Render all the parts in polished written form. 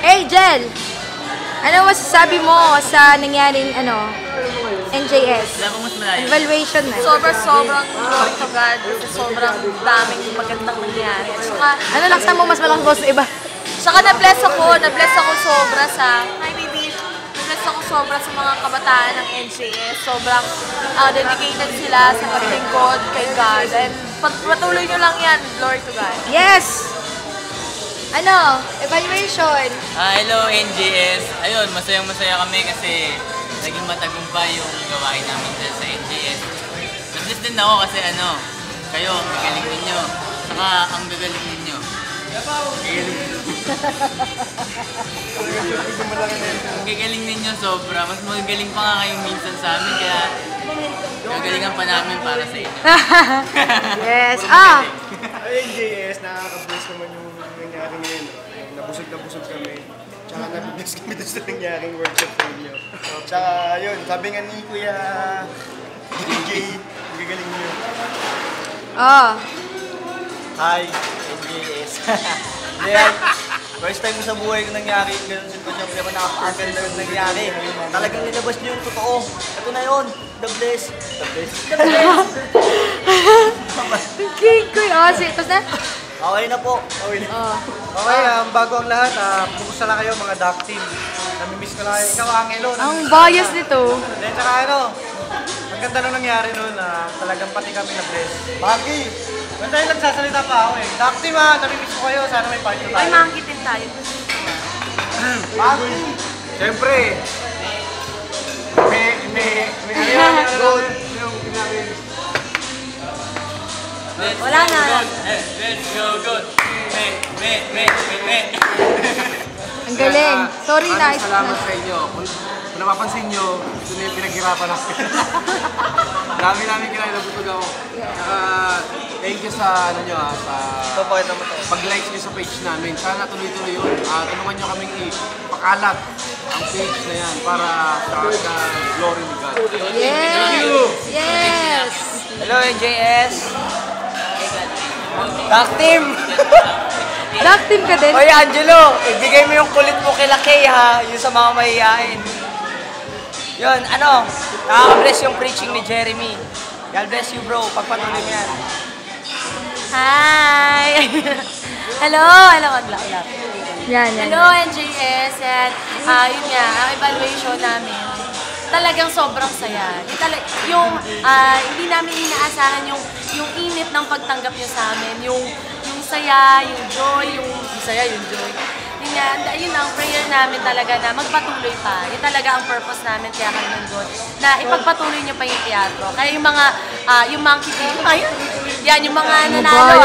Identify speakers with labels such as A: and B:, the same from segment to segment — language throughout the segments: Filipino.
A: Hey, Jel! Ano masasabi mo sa nangyaring, NJS? Evaluation na.
B: Sobrang glory to God. Sobrang daming magandang nangyari. Saka,
A: Ano laksa mo mas malaking gusto iba?
B: saka na-bless ako sobra sa, hi baby, na-bless ako sobra sa mga kabataan ng NJS. Sobrang dedicated sila sa paglingkod kay God. And patuloy nyo lang yan, glory to God.
A: Yes! Evaluation.
C: Hello NJS. Ayun, masayang-masaya kami kasi naging matagumpay yung gawain namin dyan sa NJS. Na-bless din ako kasi kayo, ang gagaling ninyo. Saka ang gagaling ninyo. Ang gagaling ninyo sobra. Mas magagaling pa nga kayo minsan sa amin kaya gagalingan pa namin para sa inyo.
A: Yes.
D: NJS, nakaka-bless naman yung nangyari ngayon. Nabusog kami. Tsaka nabibless kami doon sa nangyaring workshop sa inyo. Tsaka yun, sabi nga ni Kuya DJ, gagaling niyo. Hi, NJS. Yeah, first time ko sa buhay ko nangyari yung ganun sitwasyon. Kaya nakapaganda yung nangyari. Talagang nilabas niyo yung totoo. Ito na yun. The bless.
A: Tapos na?
D: Okay na po. Okay, bago ang lahat, kumusta na kayo mga doc team? Namimiss ko na kayo. Ikaw, Angelo.
A: Ang bias nito.
D: Then, tsaka ang ganda nung nangyari nun, talagang pati kami na-bless. Maki! Basta yung nagsasalita pa ako eh. Doc team namimiss ko kayo. Sana may party tayo.
B: Ay, mangkitin tayo.
D: Maki! Siyempre,
B: Wala na.
C: Let's go good.
A: Ang galing. Sorry, nice.
D: Salamat sa inyo. Kung napapansin nyo, ito na yung pinaghirapan natin. Dami namin kinalabutog ako. Thank you sa sa pag-like nyo sa page namin. Sana tuloy-tuloy yun. Tulungan nyo kaming ipakalat ang page na yan para sa glory ni God.
A: Yes!
E: Hello NJS. Doc team.
A: Doc team ka din?
E: Oy Angelo, ibigay mo yung kulit mo kay Lakay ha, yung sa mga mahihain. Yun, nakaka-bless yung preaching ni Jeremy. God bless you bro, pagpatuloy mo yan.
B: Hi! Hello, Adlak.
A: Yan.
B: Hello, NJS. And yun nga, ang evaluation namin, talagang sobrang saya. Hindi namin inaasahan yung init ng pagtanggap niyo sa amin. Yung saya, yung joy, yung joy. Yun ang prayer namin talaga na magpatuloy pa. Yun talaga ang purpose namin kaya kami nandun. Na ipagpatuloy niyo pa yung teatro. Kaya yung monkey team, yung mga nanalo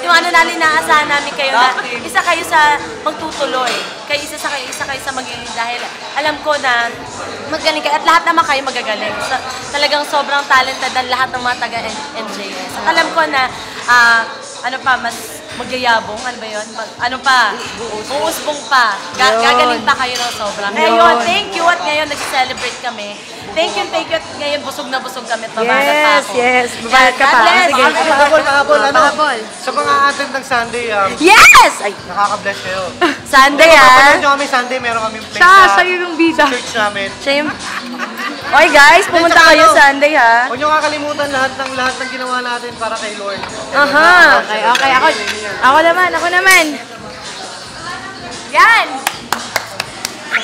B: yung inaasahan namin kayo na isa kayo sa magtutuloy. Isa kayo sa magiging dahil alam ko na magaling kayo at lahat naman kayo magagaling. Talagang sobrang talented ang lahat ng mga taga-NJS. At alam ko na mas magyayabong, uusbong pa. Gagaling pa kayo ng sobra. Kaya yun, thank you at ngayon nag-celebrate kami. Thank you at ngayon busog na busog kami.
A: Yes. Babayad ka pa. Sige.
D: Mahabol. Sa mga attend ng Sunday,
A: Yes! Ay,
D: nakaka-bless kayo.
A: Sunday
D: Kapag nyo kami Sunday, meron kami place
A: siya yung bida.
D: church namin.
A: Siya yung... Oy guys, pumunta kayo Sunday ha.
D: Huwag nyo kakalimutan lahat ng ginawa natin para kay Lord.
A: Okay. Ako naman. Yan!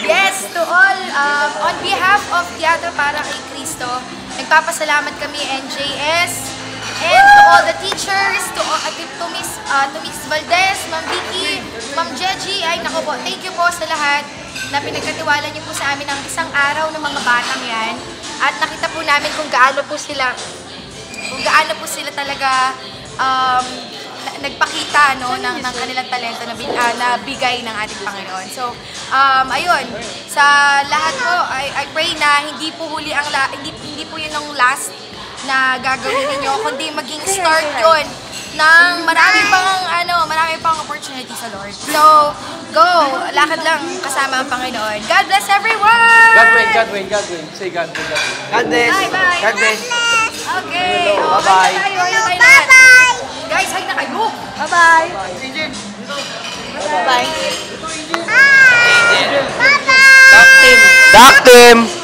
A: Yes, to all, on behalf of Teatro Para Kay Cristo, nagpapasalamat kami NJS and to all the teachers, to Miss Valdez, Ma'am Vicky, Ma'am Jeji, thank you po sa lahat na pinagkatiwala niyo po sa amin ang isang araw ng mga batang yan. At nakita po namin kung gaano po sila talaga nagpakita ng kanilang talento na bigay ng ating Panginoon. So, ayun, sa lahat po, I pray na hindi po hindi po yun ang last na gagawin ninyo, kundi maging start yun ng marami pang opportunity sa Lord. So, go! Lakad lang kasama ang Panginoon. God bless everyone!
E: God win. Say God win. God bless.
A: Bye-bye.
E: God bless.
A: Okay.
E: Bye-bye.
A: Bye-bye. Guys, hi na kayo. Bye-bye.
E: Bye-bye. Duck Team!